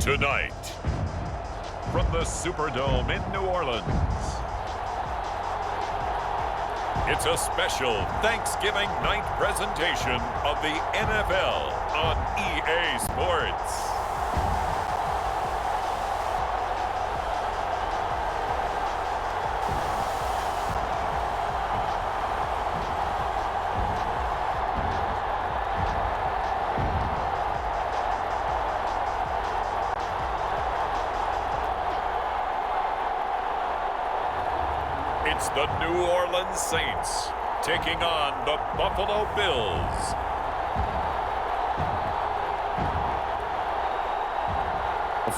Tonight, from the Superdome in New Orleans, it's a special Thanksgiving night presentation of the NFL on EA Sports. It's the New Orleans Saints taking on the Buffalo Bills.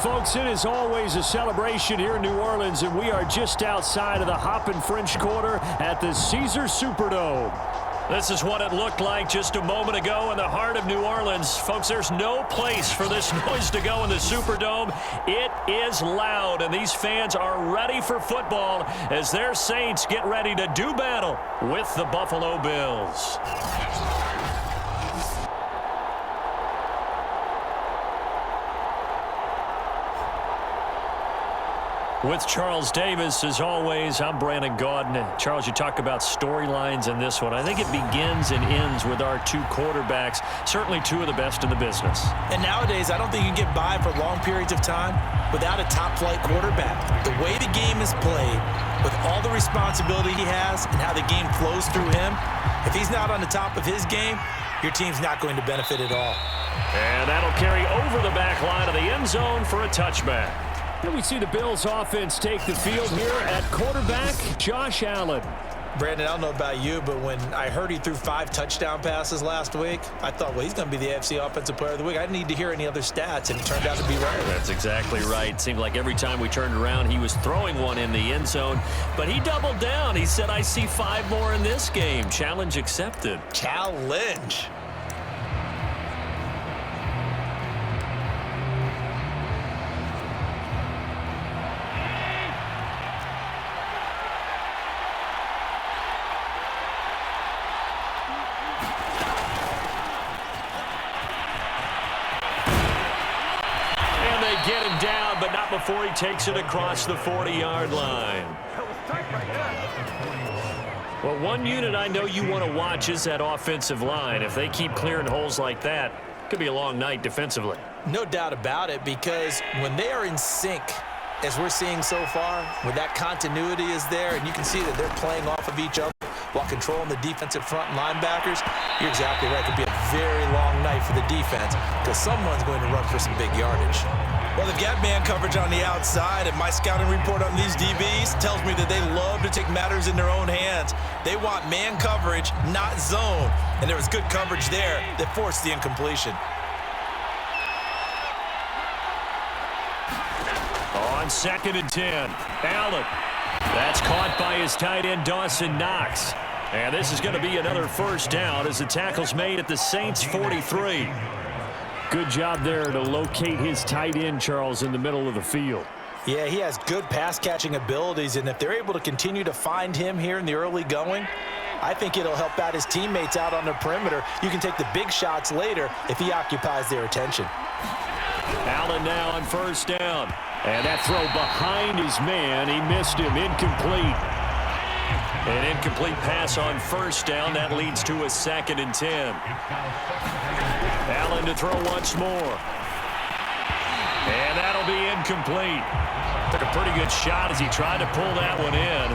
Folks, it is always a celebration here in New Orleans, and we are just outside of the Hoppin' French Quarter at the Caesar Superdome. This is what it looked like just a moment ago in the heart of New Orleans. Folks, there's no place for this noise to go in the Superdome. It is loud, and these fans are ready for football as their Saints get ready to do battle with the Buffalo Bills. With Charles Davis, as always, I'm Brandon Gaudin. Charles, you talk about storylines in this one. I think it begins and ends with our two quarterbacks, certainly two of the best in the business. And nowadays, I don't think you can get by for long periods of time without a top-flight quarterback. The way the game is played, with all the responsibility he has and how the game flows through him, if he's not on the top of his game, your team's not going to benefit at all. And that'll carry over the back line of the end zone for a touchback. And we see the Bills offense take the field here at quarterback, Josh Allen. Brandon, I don't know about you, but when I heard he threw 5 touchdown passes last week, I thought, well, he's going to be the AFC Offensive Player of the Week. I didn't need to hear any other stats, and it turned out to be right. That's exactly right. It seemed like every time we turned around, he was throwing one in the end zone. But he doubled down. He said, I see 5 more in this game. Challenge accepted. Challenge. Get him down, but not before he takes it across the 40-yard line. Well, one unit I know you want to watch is that offensive line. If they keep clearing holes like that, it could be a long night defensively. No doubt about it, because when they are in sync, as we're seeing so far, when that continuity is there, and you can see that they're playing off of each other while controlling the defensive front linebackers, you're exactly right. It could be a very long night for the defense because someone's going to run for some big yardage. Well, they've got man coverage on the outside, and my scouting report on these DBs tells me that they love to take matters in their own hands. They want man coverage, not zone, and there was good coverage there that forced the incompletion. On 2nd and 10, Allen. That's caught by his tight end, Dawson Knox. And this is going to be another first down as the tackle's made at the Saints' 43. Good job there to locate his tight end, Charles, in the middle of the field. Yeah, he has good pass-catching abilities, and if they're able to continue to find him here in the early going, I think it'll help out his teammates out on the perimeter. You can take the big shots later if he occupies their attention. Allen now on first down. And that throw behind his man, he missed him, incomplete. An incomplete pass on first down, that leads to a 2nd and 10. Allen to throw once more. And that'll be incomplete. Took a pretty good shot as he tried to pull that one in.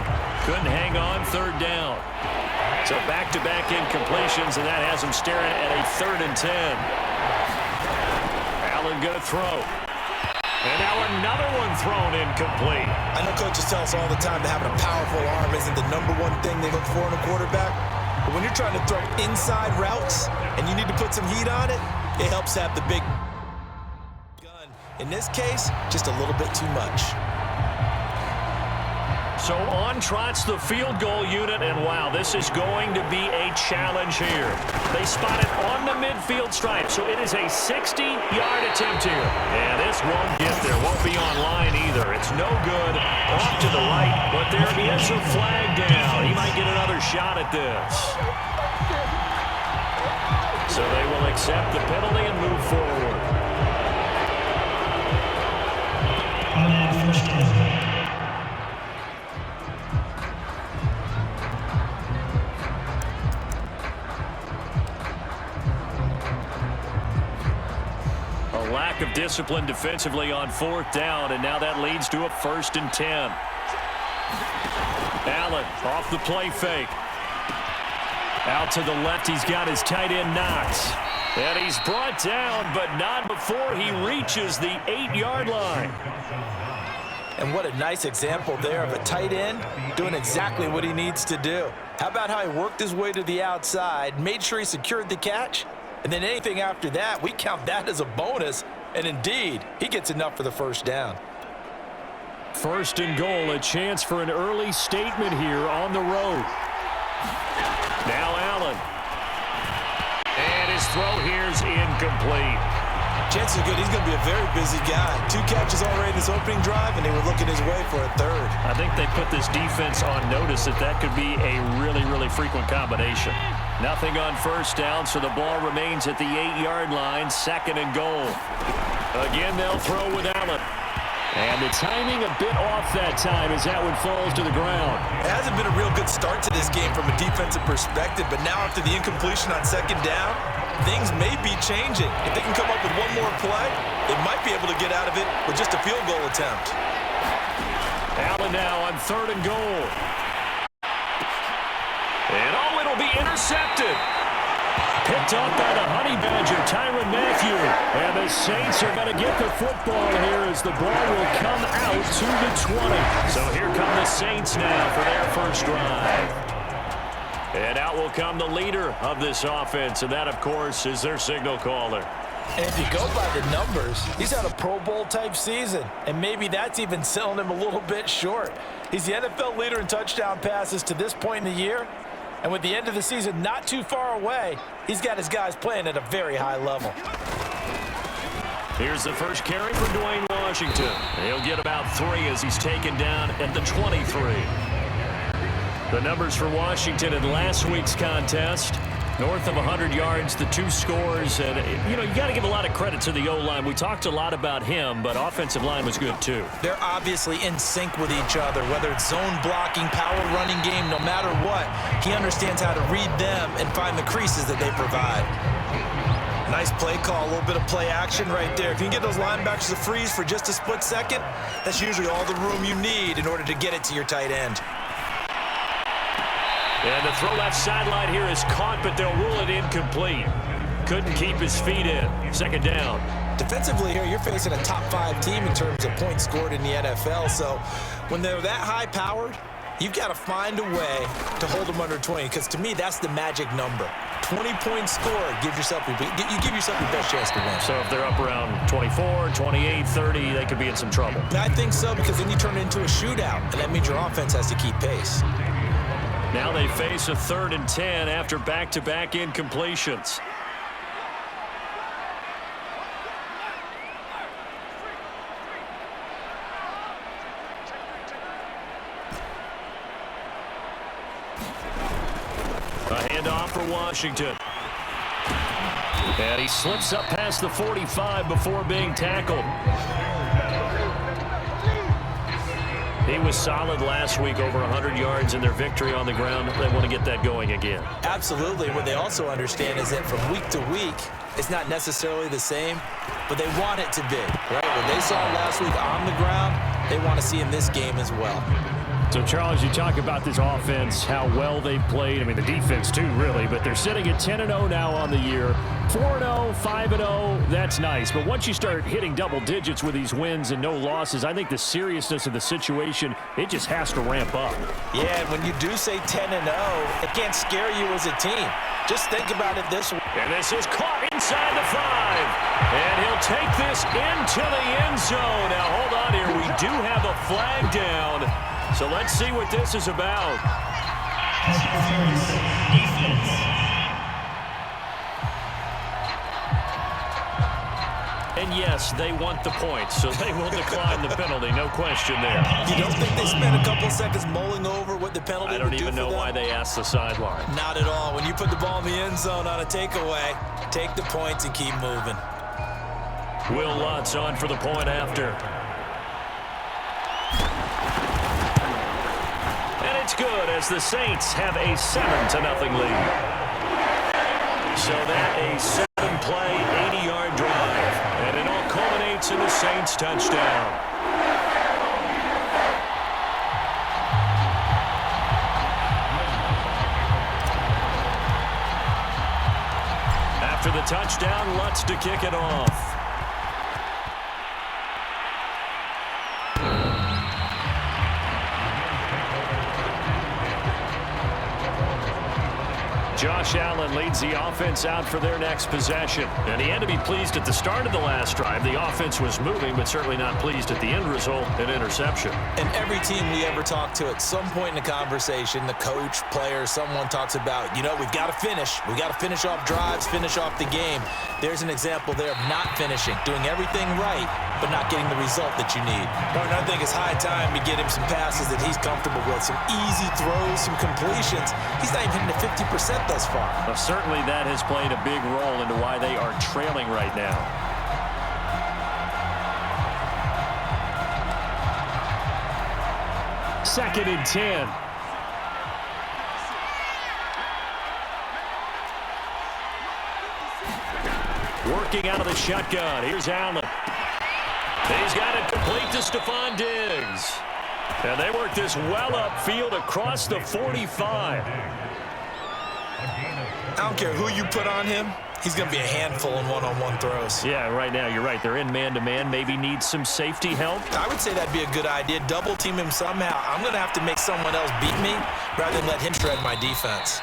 Couldn't hang on, 3rd down. So back-to-back incompletions, and that has him staring at a 3rd and 10. Allen gonna throw. And now another one thrown incomplete. I know coaches tell us all the time that having a powerful arm isn't the #1 thing they look for in a quarterback. But when you're trying to throw inside routes and you need to put some heat on it, it helps have the big gun. In this case, just a little bit too much. So on trots the field goal unit, and wow, this is going to be a challenge here. They spot it on the midfield stripe, so it is a 60-yard attempt here. And this won't get there, won't be on line either. It's no good, off to the right, but there is a flag down. He might get another shot at this. So they will accept the penalty and move forward. A lack of discipline defensively on 4th down, and now that leads to a 1st and 10. Allen off the play fake. Out to the left, he's got his tight end Knox. And he's brought down, but not before he reaches the 8-yard line. And what a nice example there of a tight end doing exactly what he needs to do. How about how he worked his way to the outside, made sure he secured the catch, and then anything after that, we count that as a bonus. And indeed, he gets enough for the 1st down. 1st and goal, a chance for an early statement here on the road. Now Allen. And his throw here's incomplete. Chances are good he's going to be a very busy guy. 2 catches already in this opening drive, and they were looking his way for a 3rd. I think they put this defense on notice that could be a really, really frequent combination. Nothing on 1st down, so the ball remains at the 8-yard line, 2nd and goal. Again, they'll throw with Allen. And the timing a bit off that time as that one falls to the ground. It hasn't been a real good start to this game from a defensive perspective, but now after the incompletion on 2nd down, things may be changing. If they can come up with one more play, they might be able to get out of it with just a field goal attempt. Allen now on 3rd and goal. And it'll be intercepted. Picked up by the Honey Badger, Tyrann Mathieu. And the Saints are going to get the football here as the ball will come out to the 20. So here come the Saints now for their 1st drive. And out will come the leader of this offense, and that, of course, is their signal caller. And if you go by the numbers, he's had a Pro Bowl-type season, and maybe that's even selling him a little bit short. He's the NFL leader in touchdown passes to this point in the year, and with the end of the season not too far away, he's got his guys playing at a very high level. Here's the first carry for Dwayne Washington. He'll get about 3 as he's taken down at the 23. The numbers for Washington in last week's contest, north of 100 yards, the 2 scores. And, you got to give a lot of credit to the O-line. We talked a lot about him, but offensive line was good, too. They're obviously in sync with each other, whether it's zone blocking, power running game, no matter what. He understands how to read them and find the creases that they provide. Nice play call, a little bit of play action right there. If you can get those linebackers to freeze for just a split second, that's usually all the room you need in order to get it to your tight end. And the throw left sideline here is caught, but they'll rule it incomplete. Couldn't keep his feet in. 2nd down. Defensively here, you're facing a top 5 team in terms of points scored in the NFL. So when they're that high-powered, you've got to find a way to hold them under 20, because to me, that's the magic number. 20 points scored, you give yourself your best chance to win. So if they're up around 24, 28, 30, they could be in some trouble. I think so, because then you turn it into a shootout, and that means your offense has to keep pace. Now they face a 3rd and 10 after back-to-back incompletions. A handoff for Washington. And he slips up past the 45 before being tackled. He was solid last week, over 100 yards in their victory on the ground. They want to get that going again. Absolutely. What they also understand is that from week to week, it's not necessarily the same, but they want it to be, right? What they saw last week on the ground, they want to see in this game as well. So, Charles, you talk about this offense, how well they've played. I mean, the defense, too, really. But they're sitting at 10-0 now on the year. 4-0, 5-0, that's nice. But once you start hitting double digits with these wins and no losses, I think the seriousness of the situation, it just has to ramp up. Yeah, and when you do say 10-0, it can't scare you as a team. Just think about it this way. And this is caught inside the 5. And he'll take this into the end zone. Now, hold on here. We do have a flag down. So let's see what this is about. And yes, they want the points, so they will decline the penalty, no question there. You don't think they spent a couple seconds mulling over what the penalty would do for them? I don't even know why they asked the sideline. Not at all. When you put the ball in the end zone on a takeaway, take the points and keep moving. Will Lutz on for the point after. It's good as the Saints have a 7-0 lead. So that a 7-play, 80-yard drive. And it all culminates in the Saints touchdown. After the touchdown, Lutz to kick it off. Josh Allen leads the offense out for their next possession. And he had to be pleased at the start of the last drive. The offense was moving, but certainly not pleased at the end result, an interception. And every team we ever talk to, at some point in the conversation, the coach, player, someone talks about, we've got to finish. We've got to finish off drives, finish off the game. There's an example there of not finishing, doing everything right, but not getting the result that you need. Martin, I think it's high time to get him some passes that he's comfortable with, some easy throws, some completions. He's not even hitting the 50% thus far. Well, certainly that has played a big role into why they are trailing right now. Second and 10. Working out of the shotgun. Here's Allen. He's got it complete to Stephon Diggs. And they work this well upfield across the 45. I don't care who you put on him. He's going to be a handful in one-on-one throws. Yeah, right now, you're right. They're in man-to-man. Maybe need some safety help. I would say that'd be a good idea. Double team him somehow. I'm going to have to make someone else beat me rather than let him shred my defense.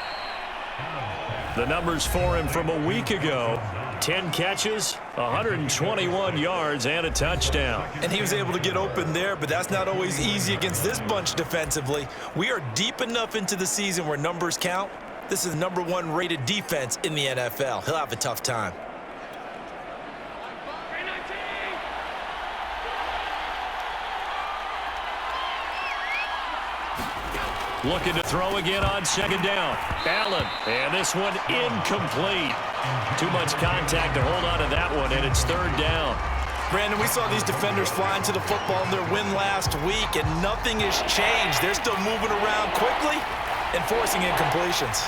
The numbers for him from a week ago. 10 catches, 121 yards, and a touchdown. And he was able to get open there, but that's not always easy against this bunch defensively. We are deep enough into the season where numbers count. This is the #1 rated defense in the NFL. He'll have a tough time. Looking to throw again on second down. Allen, and this one incomplete. Too much contact to hold on to that one, and it's third down. Brandon, we saw these defenders flying to the football in their win last week, and nothing has changed. They're still moving around quickly and forcing incompletions.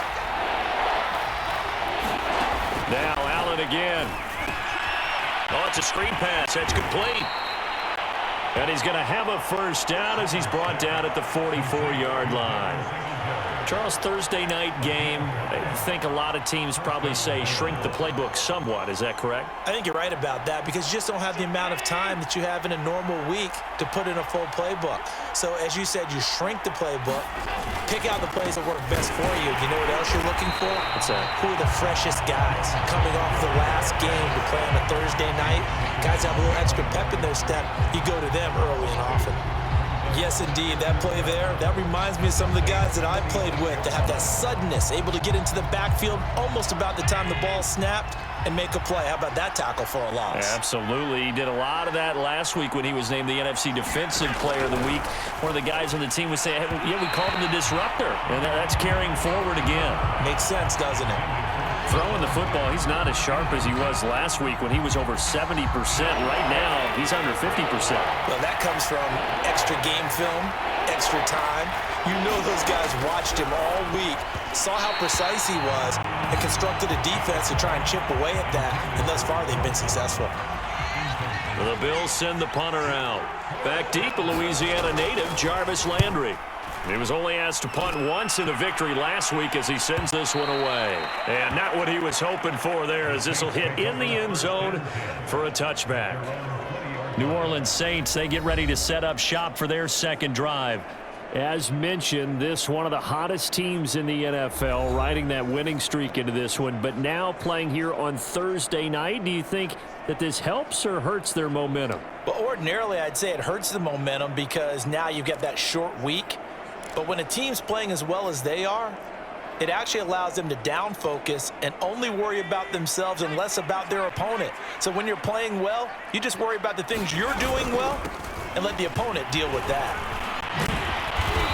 Now Allen again. Oh, it's a screen pass. It's complete. And he's going to have a first down as he's brought down at the 44-yard line. Charles, Thursday night game, I think a lot of teams probably say shrink the playbook somewhat. Is that correct? I think you're right about that because you just don't have the amount of time that you have in a normal week to put in a full playbook. So, as you said, you shrink the playbook, pick out the plays that work best for you. You know what else you're looking for? What's that? Who are the freshest guys coming off the last game to play on a Thursday night? Guys have a little extra pep in their step. You go to them early and often. Yes, indeed. That play there, that reminds me of some of the guys that I played with that have that suddenness, able to get into the backfield almost about the time the ball snapped and make a play. How about that tackle for a loss? Absolutely. He did a lot of that last week when he was named the NFC Defensive Player of the Week. One of the guys on the team would say, hey, yeah, we called him the disruptor. And that's carrying forward again. Makes sense, doesn't it? Throwing the football, he's not as sharp as he was last week when he was over 70%. Right now, he's under 50%. Well, that comes from extra game film, extra time. You know those guys watched him all week, saw how precise he was, and constructed a defense to try and chip away at that, and thus far they've been successful. The Bills send the punter out. Back deep, a Louisiana native, Jarvis Landry. He was only asked to punt once in a victory last week as he sends this one away. And not what he was hoping for there as this will hit in the end zone for a touchback. New Orleans Saints, they get ready to set up shop for their second drive. As mentioned, this one of the hottest teams in the NFL, riding that winning streak into this one, but now playing here on Thursday night. Do you think that this helps or hurts their momentum? Well, ordinarily, I'd say it hurts the momentum because now you've got that short week. But when a team's playing as well as they are, it actually allows them to down focus and only worry about themselves and less about their opponent. So when you're playing well, you just worry about the things you're doing well and let the opponent deal with that.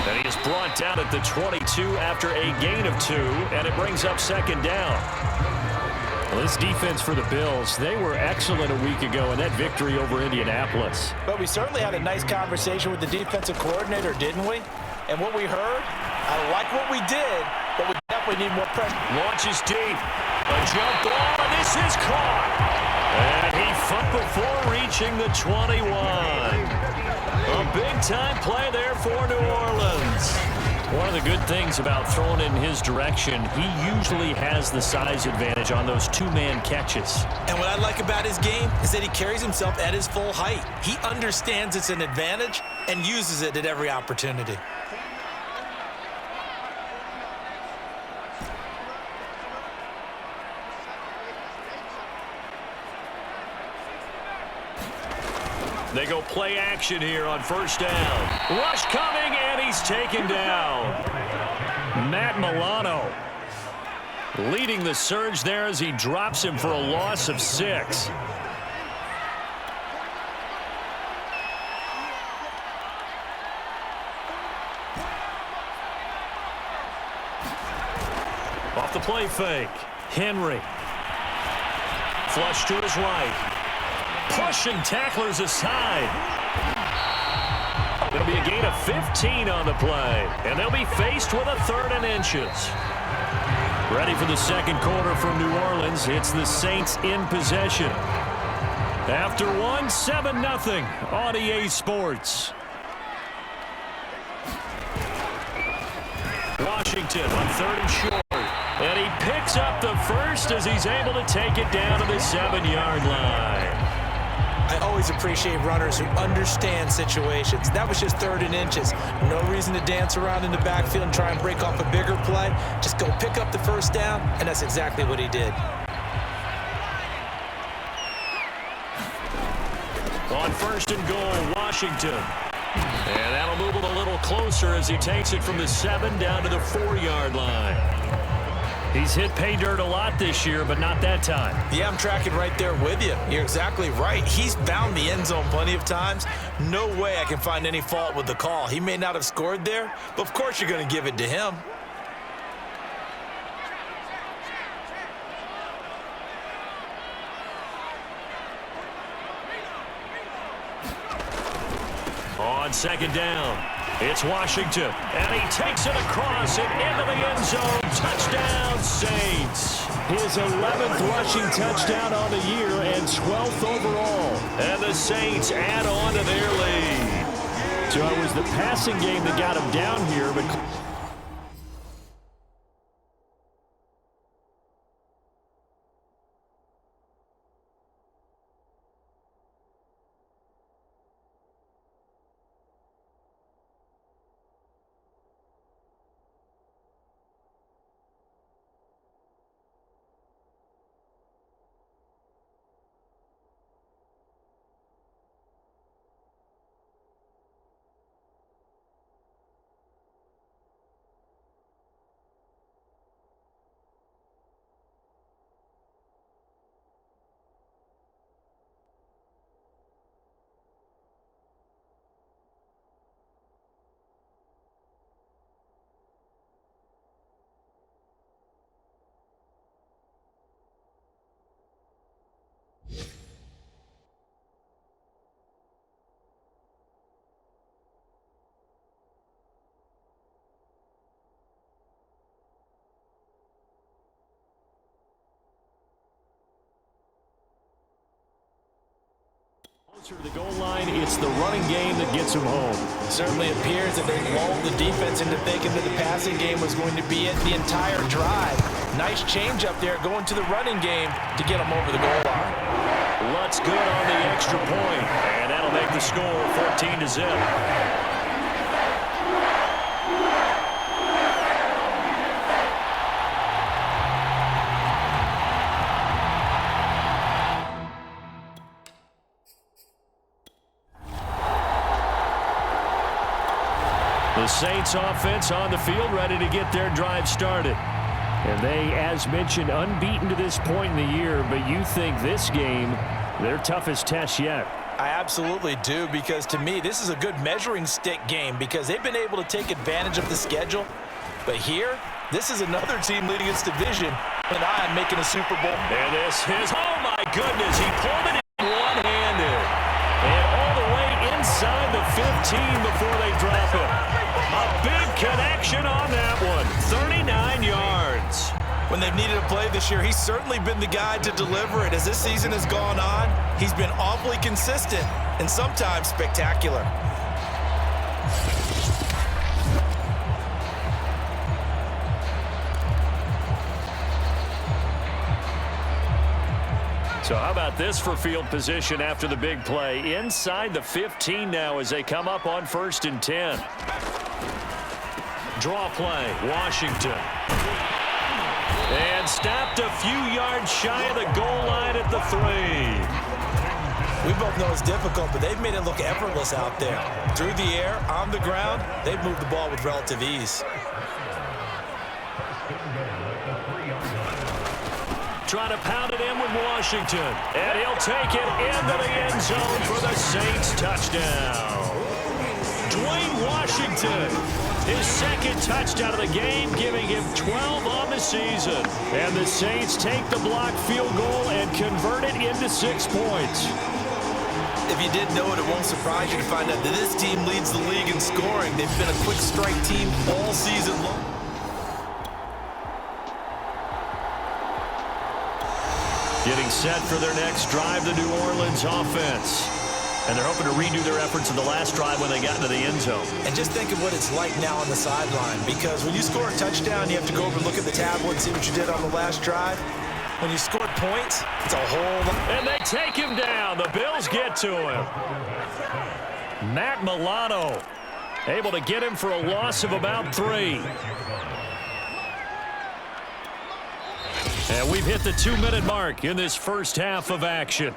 And he is brought down at the 22 after a gain of 2, and it brings up second down. Well, this defense for the Bills, they were excellent a week ago in that victory over Indianapolis. But we certainly had a nice conversation with the defensive coordinator, didn't we? And what we heard, I like what we did, but we definitely need more pressure. Launches deep. A jump ball, and this is caught. And he fought before reaching the 21. A big-time play there for New Orleans. One of the good things about throwing in his direction, he usually has the size advantage on those two-man catches. And what I like about his game is that he carries himself at his full height. He understands it's an advantage and uses it at every opportunity. They go play action here on first down. Rush coming, and he's taken down. Matt Milano leading the surge there as he drops him for a loss of 6. Off the play fake. Henry. Flush to his right. Pushing tacklers aside. It'll be a gain of 15 on the play. And they'll be faced with a 3rd and inches. Ready for the second quarter from New Orleans. It's the Saints in possession. After one, 7-0 on EA Sports. Washington on 3rd and short. And he picks up the first as he's able to take it down to the 7-yard line. I always appreciate runners who understand situations. That was just 3rd and inches. No reason to dance around in the backfield and try and break off a bigger play. Just go pick up the first down, and that's exactly what he did. On 1st and goal, Washington. And that'll move him a little closer as he takes it from the 7 down to the 4-yard line. He's hit pay dirt a lot this year, but not that time. Yeah, I'm tracking right there with you. You're exactly right. He's found the end zone plenty of times. No way I can find any fault with the call. He may not have scored there, but of course you're going to give it to him. On 2nd down, it's Washington, and he takes it across and into the end zone. Touchdown, Saints. His 11th rushing touchdown on the year and 12th overall. And the Saints add on to their lead. So it was the passing game that got him down here, but closer to the goal line, it's the running game that gets him home. Certainly appears that they lulled the defense into thinking that the passing game was going to be it the entire drive. Nice change up there going to the running game to get them over the goal line. Lutz good on the extra point, and that'll make the score 14-0. The Saints offense on the field ready to get their drive started. And they, as mentioned, unbeaten to this point in the year, but you think this game, their toughest test yet. I absolutely do, because to me, this is a good measuring stick game because they've been able to take advantage of the schedule. But here, this is another team leading its division, and I'm making a Super Bowl. And this is, oh my goodness, he pulled it in one-handed. And all the way inside the 15 before they drop it. A big connection on that one. 39 yards. When they've needed a play this year, he's certainly been the guy to deliver it. As this season has gone on, he's been awfully consistent and sometimes spectacular. So how about this for field position after the big play? Inside the 15 now as they come up on 1st and 10. Draw play, Washington. And stopped a few yards shy of the goal line at the 3. We both know it's difficult, but they've made it look effortless out there. Through the air, on the ground, they've moved the ball with relative ease. Trying to pound it in with Washington. And he'll take it into the end zone for the Saints touchdown. Dwayne Washington, his second touchdown of the game, giving him 12 on the season. And the Saints take the blocked field goal and convert it into 6 points. If you didn't know it, it won't surprise you to find out that this team leads the league in scoring. They've been a quick strike team all season long. Getting set for their next drive, the New Orleans offense. And they're hoping to redo their efforts in the last drive when they got into the end zone. And just think of what it's like now on the sideline, because when you score a touchdown, you have to go over and look at the tablet and see what you did on the last drive. When you scored points, it's a whole lot. And they take him down. The Bills get to him. Matt Milano able to get him for a loss of about 3. And we've hit the 2-minute mark in this first half of action.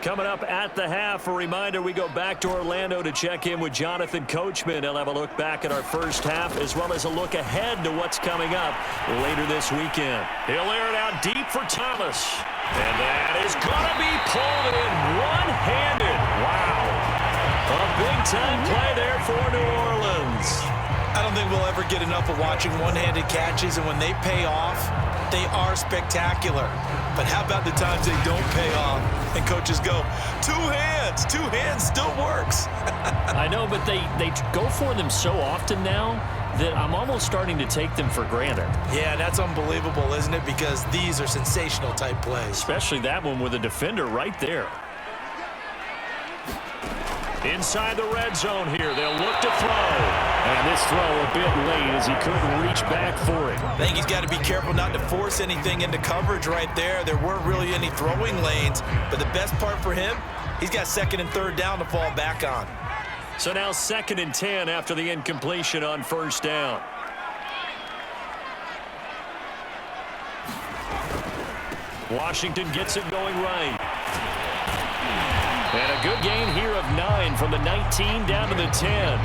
Coming up at the half, a reminder, we go back to Orlando to check in with Jonathan Coachman. He'll have a look back at our first half as well as a look ahead to what's coming up later this weekend. He'll air it out deep for Thomas. And that is going to be pulled in one-handed. Wow. A big-time play there for New Orleans. I don't think we'll ever get enough of watching one-handed catches, and when they pay off, they are spectacular. But how about the times they don't pay off and coaches go, two hands still works. I know, but they go for them so often now that I'm almost starting to take them for granted. Yeah, that's unbelievable, isn't it? Because these are sensational type plays. Especially that one with a defender right there. Inside the red zone here, they'll look to throw. And this throw a bit late as he couldn't reach back for it. I think he's got to be careful not to force anything into coverage right there. There weren't really any throwing lanes, but the best part for him, he's got 2nd and 3rd down to fall back on. So now 2nd and 10 after the incompletion on 1st down. Washington gets it going right. And a good gain here of 9 from the 19 down to the 10.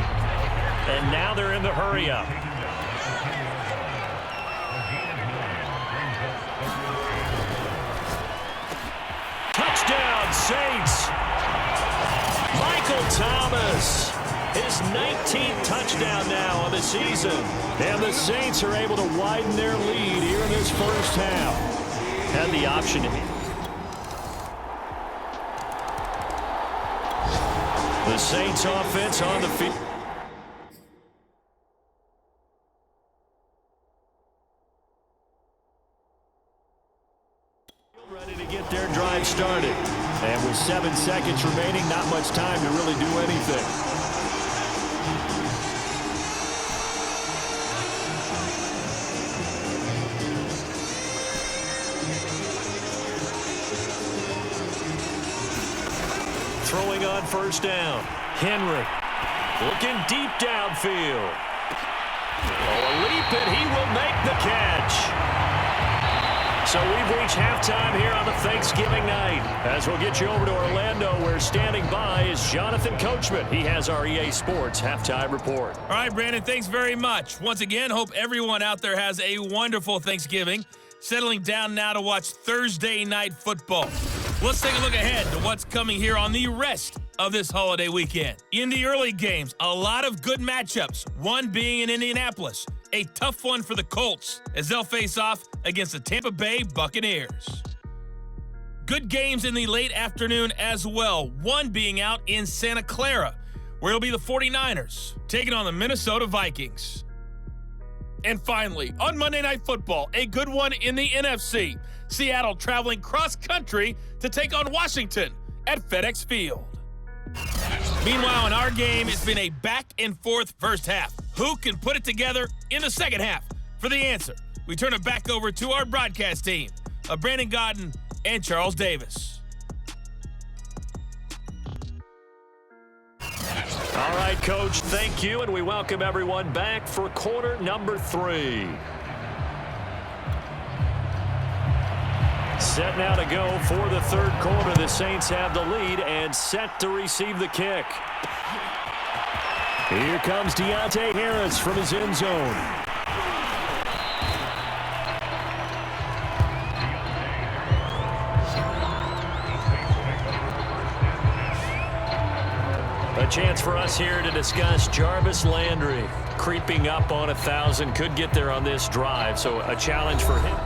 And now they're in the hurry-up. Touchdown, Saints. Michael Thomas, his 19th touchdown now on the season. And the Saints are able to widen their lead here in this first half. Had the option to the Saints offense on the field. Ready to get their drive started. And with 7 seconds remaining, not much time to really do anything. Throwing on 1st down. Henry looking deep downfield. Oh, a leap, and he will make the catch. So we've reached halftime here on the Thanksgiving night. As we'll get you over to Orlando, where standing by is Jonathan Coachman. He has our EA Sports halftime report. All right, Brandon, thanks very much. Once again, hope everyone out there has a wonderful Thanksgiving. Settling down now to watch Thursday night football. Let's take a look ahead to what's coming here on the rest of this holiday weekend. In the early games, a lot of good matchups, one being in Indianapolis. A tough one for the Colts as they'll face off against the Tampa Bay Buccaneers. Good games in the late afternoon as well, one being out in Santa Clara, where it'll be the 49ers taking on the Minnesota Vikings. And finally, on Monday Night Football, a good one in the NFC. Seattle traveling cross-country to take on Washington at FedEx Field. Meanwhile, in our game, it's been a back-and-forth first half. Who can put it together in the second half? For the answer, we turn it back over to our broadcast team of Brandon Godden and Charles Davis. All right, Coach, thank you, and we welcome everyone back for quarter number 3. Set now to go for the third quarter. The Saints have the lead and set to receive the kick. Here comes Deontay Harris from his end zone. A chance for us here to discuss Jarvis Landry. Creeping up on 1,000, could get there on this drive, so a challenge for him.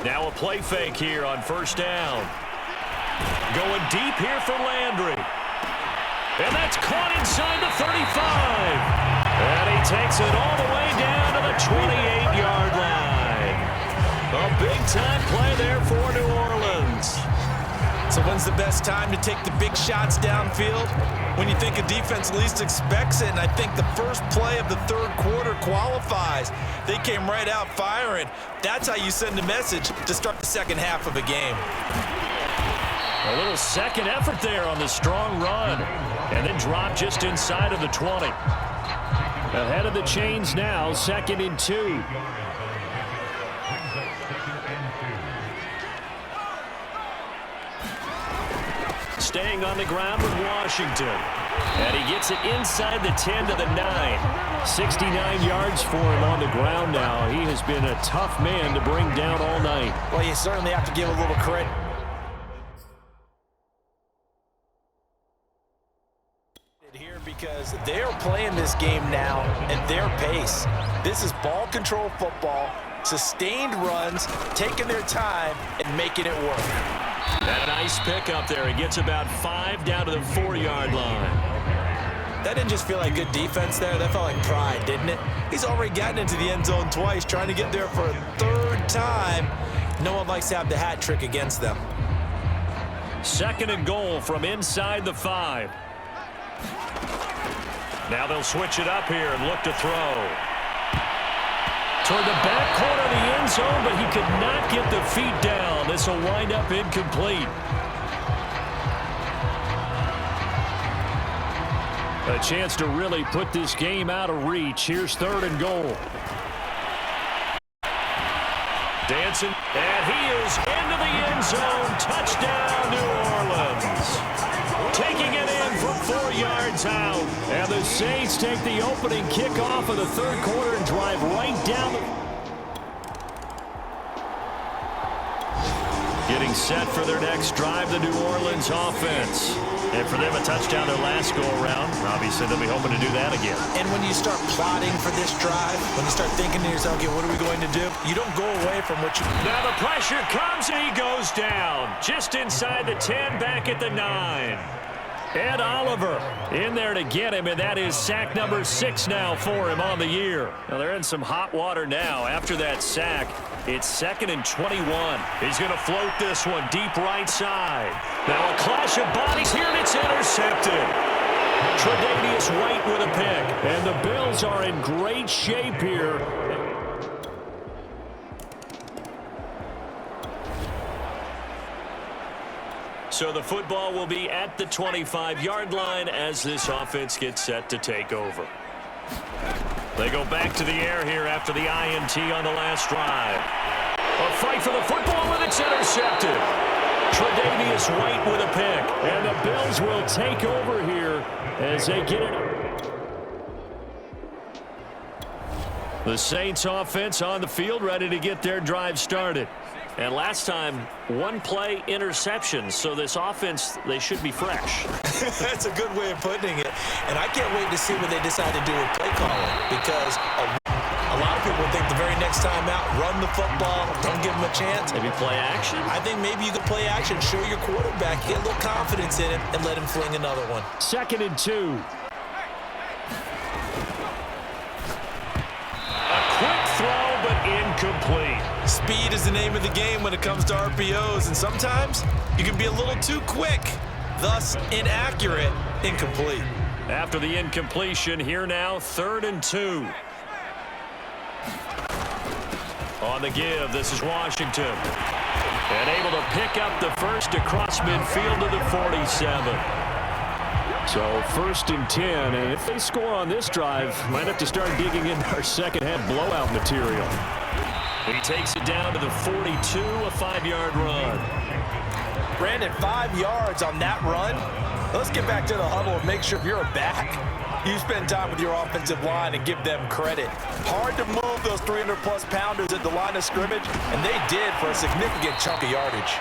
Now a play fake here on first down. Going deep here for Landry. And that's caught inside the 35. And he takes it all the way down to the 28-yard line. A big-time play there for New Orleans. So when's the best time to take the big shots downfield? When you think a defense least expects it, and I think the first play of the third quarter qualifies. They came right out firing. That's how you send a message to start the second half of a game. A little second effort there on the strong run. And then drop just inside of the 20. Ahead of the chains now, 2nd and 2. Staying on the ground with Washington. And he gets it inside the 10 to the 9. 69 yards for him on the ground now. He has been a tough man to bring down all night. Well, you certainly have to give a little credit here because they're playing this game now at their pace. This is ball control football, sustained runs, taking their time and making it work. And a nice pickup there. He gets about 5 down to the 4-yard line. That didn't just feel like good defense there. That felt like pride, didn't it? He's already gotten into the end zone twice, trying to get there for a third time. No one likes to have the hat trick against them. 2nd and goal from inside the 5. Now they'll switch it up here and look to throw. Toward the back corner of the end zone, but he could not get the feet down. This will wind up incomplete. A chance to really put this game out of reach. Here's 3rd and goal. Dancing, and he is into the end zone. Touchdown, New Orleans. Taking it in from 4 yards out. And the Saints take the opening kickoff of the third quarter and drive right down the... Getting set for their next drive, the New Orleans offense. And for them, a touchdown their last go-around. Obviously, they'll be hoping to do that again. And when you start plotting for this drive, when you start thinking to yourself, okay, what are we going to do? You don't go away from what you... Now the pressure comes and he goes down. Just inside the 10, back at the 9. Ed Oliver in there to get him, and that is sack number 6 now for him on the year. Now they're in some hot water now after that sack. It's 2nd and 21. He's going to float this one deep right side. Now a clash of bodies here, and it's intercepted. Tre'Davious White with a pick. And the Bills are in great shape here. So the football will be at the 25-yard line as this offense gets set to take over. They go back to the air here after the INT on the last drive. A fight for the football, and it's intercepted. Tre'Davious White with a pick. And the Bills will take over here as they get it. The Saints offense on the field ready to get their drive started. And last time, one play interception. So this offense, they should be fresh. That's a good way of putting it. And I can't wait to see what they decide to do with play calling, because a lot of people think the very next time out, run the football, don't give them a chance. Maybe play action? I think maybe you could play action, show your quarterback, get a little confidence in him, and let him fling another one. 2nd and 2. Throw, but incomplete. Speed is the name of the game when it comes to RPOs, and sometimes you can be a little too quick, thus inaccurate, incomplete. After the incompletion, here now, 3rd and 2. On the give, this is Washington. And able to pick up the first across midfield to the 47. So 1st and 10, and if they score on this drive, might have to start digging into our second-half blowout material. He takes it down to the 42, a 5-yard run. Brandon, 5 yards on that run. Let's get back to the huddle and make sure if you're a back, you spend time with your offensive line and give them credit. Hard to move those 300-plus pounders at the line of scrimmage, and they did for a significant chunk of yardage.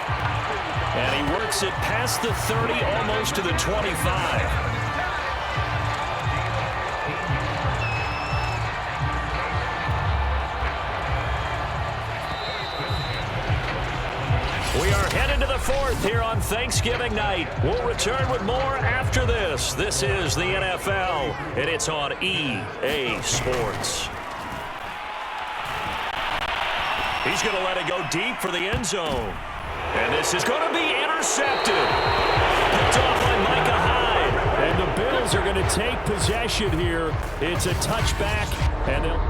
And he works it past the 30, almost to the 25. We are headed to the 4th here on Thanksgiving night. We'll return with more after this. This is the NFL, and it's on EA Sports. He's going to let it go deep for the end zone. And this is going to be intercepted. Picked off by Micah Hyde. And the Bills are going to take possession here. It's a touchback, and they'll...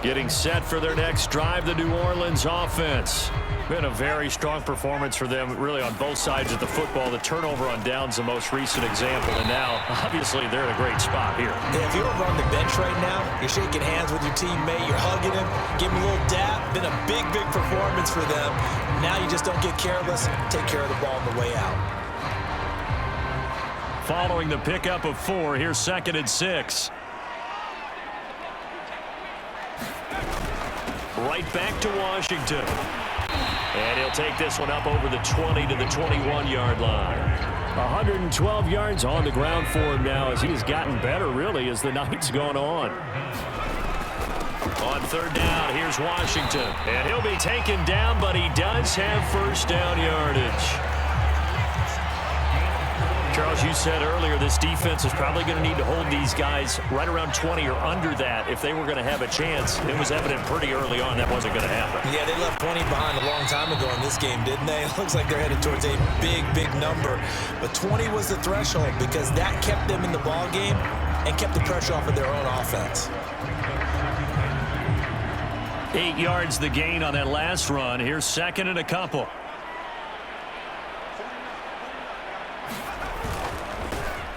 Getting set for their next drive, the New Orleans offense. Been a very strong performance for them, really, on both sides of the football. The turnover on downs, the most recent example, and now, obviously, they're in a great spot here. Yeah, if you're over on the bench right now, you're shaking hands with your teammate, you're hugging him, giving him a little dap. Been a big, big performance for them. Now you just don't get careless. Take care of the ball on the way out. Following the pickup of 4, here's 2nd and 6. Right back to Washington. And he'll take this one up over the 20 to the 21-yard line. 112 yards on the ground for him now, as he has gotten better, really, as the night's gone on. On 3rd down, here's Washington. And he'll be taken down, but he does have 1st down yardage. Charles, you said earlier this defense is probably going to need to hold these guys right around 20 or under that if they were going to have a chance. It was evident pretty early on that wasn't going to happen. Yeah, they left 20 behind a long time ago in this game, didn't they? It looks like they're headed towards a big, big number. But 20 was the threshold because that kept them in the ball game and kept the pressure off of their own offense. 8 yards the gain on that last run. Here's 2nd and a couple.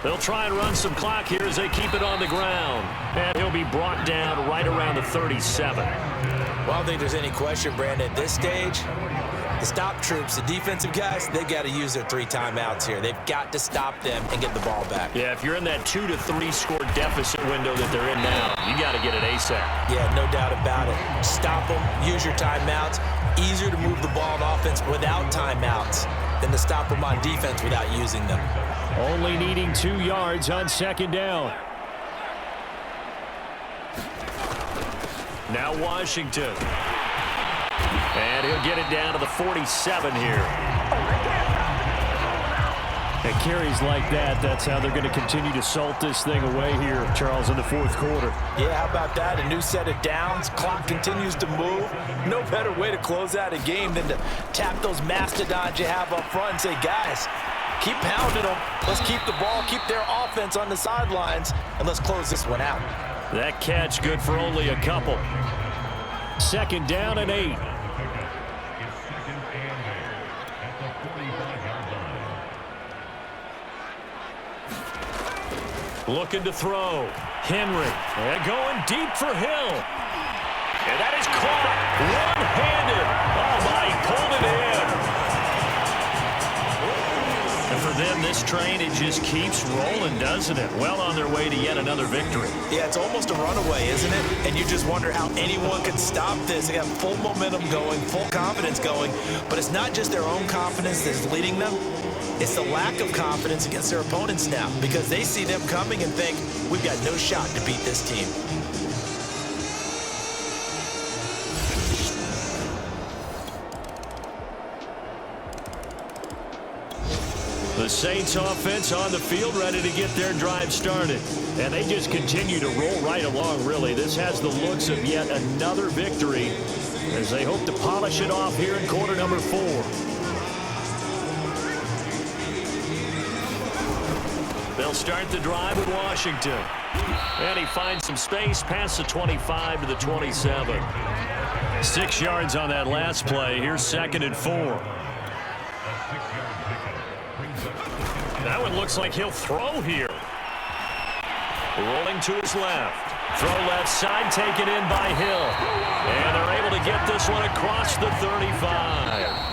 They'll try and run some clock here as they keep it on the ground. And he'll be brought down right around the 37. Well, I don't think there's any question, Brandon, at this stage, the stop troops, the defensive guys, they've got to use their 3 timeouts here. They've got to stop them and get the ball back. Yeah, if you're in that 2 to 3 score deficit window that they're in now, you got to get it ASAP. Yeah, no doubt about it. Stop them, use your timeouts. Easier to move the ball on offense without timeouts than to stop them on defense without using them. Only needing 2 yards on 2nd down. Now Washington. And he'll get it down to the 47 here. And carries like that, that's how they're going to continue to salt this thing away here, Charles, in the 4th quarter. Yeah, how about that? A new set of downs. Clock continues to move. No better way to close out a game than to tap those mastodons you have up front and say, guys, keep pounding them. Let's keep the ball, keep their offense on the sidelines, and let's close this one out. That catch good for only a couple. 2nd down and 8. Looking to throw. Henry. And going deep for Hill. And that is caught one-handed. Oh, my, he pulled it in. And for them, this train, it just keeps rolling, doesn't it? Well on their way to yet another victory. Yeah, it's almost a runaway, isn't it? And you just wonder how anyone could stop this. They got full momentum going, full confidence going, but it's not just their own confidence that's leading them. It's the lack of confidence against their opponents now because they see them coming and think, we've got no shot to beat this team. The Saints offense on the field ready to get their drive started. And they just continue to roll right along, really. This has the looks of yet another victory as they hope to polish it off here in quarter number 4. They'll start the drive with Washington. And he finds some space past the 25 to the 27. 6 yards on that last play. Here's 2nd and 4. That one looks like he'll throw here. Rolling to his left. Throw left side taken in by Hill. And they're able to get this one across the 35.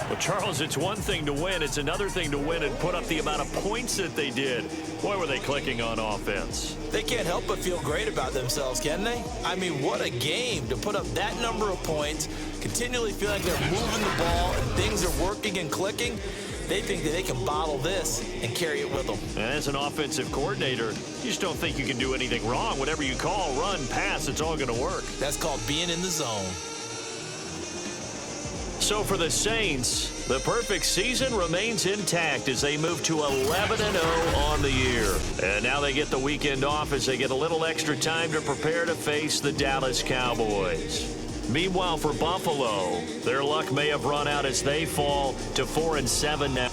Well, Charles, it's one thing to win. It's another thing to win and put up the amount of points that they did. Boy, were they clicking on offense. They can't help but feel great about themselves, can they? I mean, what a game to put up that number of points, continually feel like they're moving the ball and things are working and clicking. They think that they can bottle this and carry it with them. And as an offensive coordinator, you just don't think you can do anything wrong. Whatever you call, run, pass, it's all going to work. That's called being in the zone. So for the Saints, the perfect season remains intact as they move to 11-0 on the year. And now they get the weekend off as they get a little extra time to prepare to face the Dallas Cowboys. Meanwhile, for Buffalo, their luck may have run out as they fall to 4-7 now.